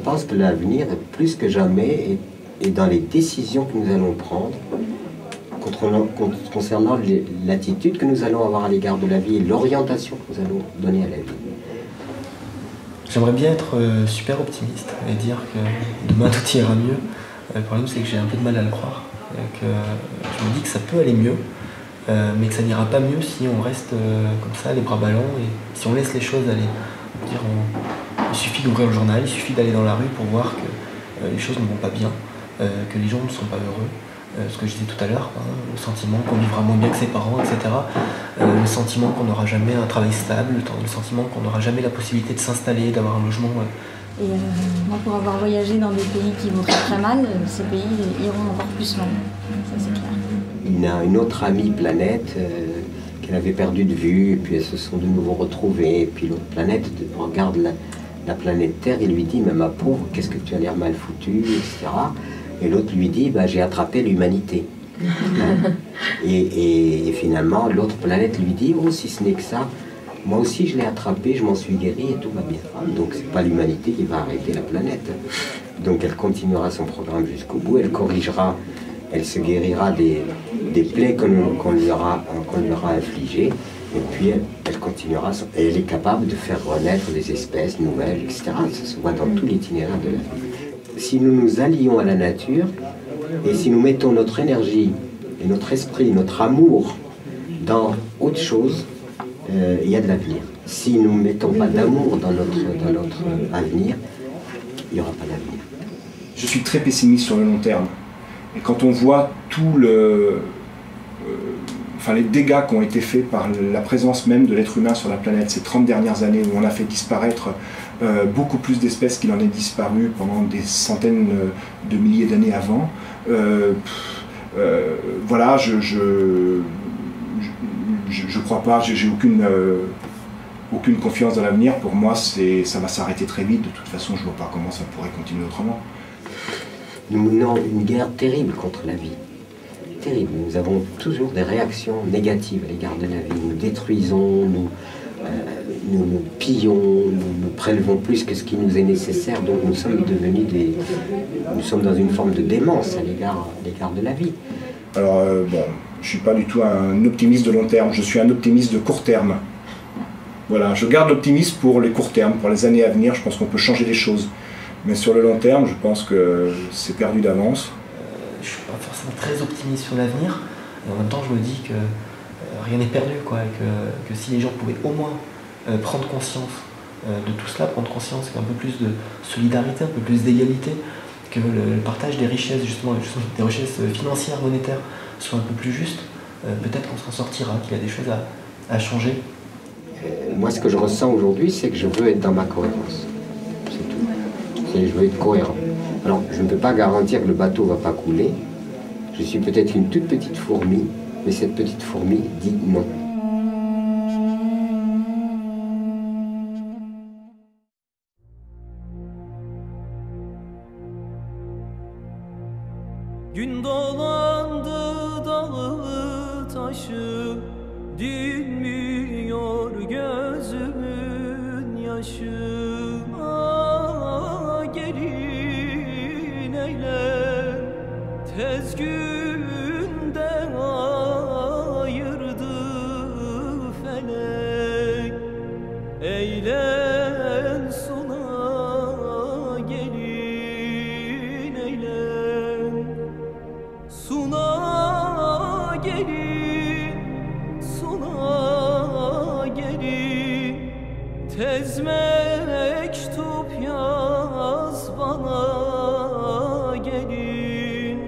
pense que l'avenir, plus que jamais, est dans les décisions que nous allons prendre concernant l'attitude que nous allons avoir à l'égard de la vie et l'orientation que nous allons donner à la vie. J'aimerais bien être super optimiste et dire que demain tout ira mieux. Le problème, c'est que j'ai un peu de mal à le croire. Que je me dis que ça peut aller mieux, mais que ça n'ira pas mieux si on reste comme ça, les bras ballants, et si on laisse les choses aller. Il suffit d'ouvrir le journal, il suffit d'aller dans la rue pour voir que les choses ne vont pas bien, que les gens ne sont pas heureux. Ce que je disais tout à l'heure, hein, le sentiment qu'on vivra moins bien que ses parents, etc. Le sentiment qu'on n'aura jamais un travail stable, le sentiment qu'on n'aura jamais la possibilité de s'installer, d'avoir un logement. Et moi, pour avoir voyagé dans des pays qui vont très très mal, ces pays iront encore plus mal. Ça, c'est clair. Il a une autre amie planète qu'elle avait perdu de vue, et puis elles se sont de nouveau retrouvées. Et puis l'autre planète regarde la planète Terre et lui dit « Mais ma pauvre, qu'est-ce que tu as l'air mal foutu ?» etc. Et l'autre lui dit bah, « J'ai attrapé l'humanité. » et finalement, l'autre planète lui dit « Oh, si ce n'est que ça, moi aussi je l'ai attrapé, je m'en suis guéri et tout va bien. » Donc c'est pas l'humanité qui va arrêter la planète. Donc elle continuera son programme jusqu'au bout, elle corrigera, elle se guérira des plaies qu'on lui aura infligées. Et puis elle continuera, et elle est capable de faire renaître des espèces nouvelles, etc. Ça se voit dans tout l'itinéraire de la vie. Si nous nous allions à la nature, et si nous mettons notre énergie, et notre esprit, notre amour dans autre chose, il y a de l'avenir. Si nous ne mettons pas d'amour dans notre avenir, il n'y aura pas d'avenir. Je suis très pessimiste sur le long terme. Et quand on voit les dégâts qui ont été faits par la présence même de l'être humain sur la planète ces 30 dernières années, où on a fait disparaître beaucoup plus d'espèces qu'il en est disparu pendant des centaines de milliers d'années avant, voilà, je crois pas, j'ai aucune confiance dans l'avenir. Pour moi, ça va s'arrêter très vite. De toute façon, je vois pas comment ça pourrait continuer autrement. Nous menons une guerre terrible contre la vie. Terrible. Nous avons toujours des réactions négatives à l'égard de la vie. Nous détruisons, nous pillons, nous prélevons plus que ce qui nous est nécessaire. Donc nous sommes devenus nous sommes dans une forme de démence à l'égard de la vie. Alors bon, je suis pas du tout un optimiste de long terme. Je suis un optimiste de court terme. Voilà, je garde l'optimisme pour les courts termes, pour les années à venir. Je pense qu'on peut changer les choses. Mais sur le long terme, je pense que c'est perdu d'avance. Je ne suis pas forcément très optimiste sur l'avenir. En même temps, je me dis que rien n'est perdu, quoi, et que si les gens pouvaient au moins prendre conscience de tout cela, prendre conscience qu'un peu plus de solidarité, un peu plus d'égalité, que le partage des richesses, justement des richesses financières, monétaires, soit un peu plus juste, peut-être qu'on s'en sortira, qu'il y a des choses à changer. Moi, ce que je ressens aujourd'hui, c'est que je veux être dans ma cohérence. C'est tout. Je veux être cohérent. Alors, je ne peux pas garantir que le bateau ne va pas couler. Je suis peut-être une toute petite fourmi, mais cette petite fourmi dit non. Gün dolandı dağı taşı, dinmiyor gözümün yaşı. Gelin eyle, tez günde ayırdı felek. Eyle suna gelin eyle, suna gelin, suna gelin, tez mektup yaz bana gelin,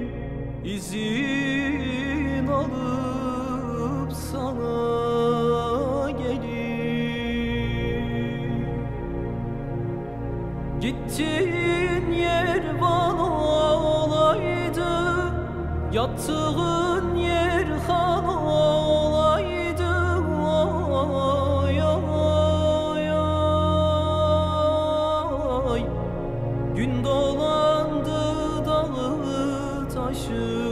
izin alıp sana gelin. Gittiğin yer Van olaydı, yattığın yer Han olaydı. Oy, oy, oy. Gün dolandı dağı taşı,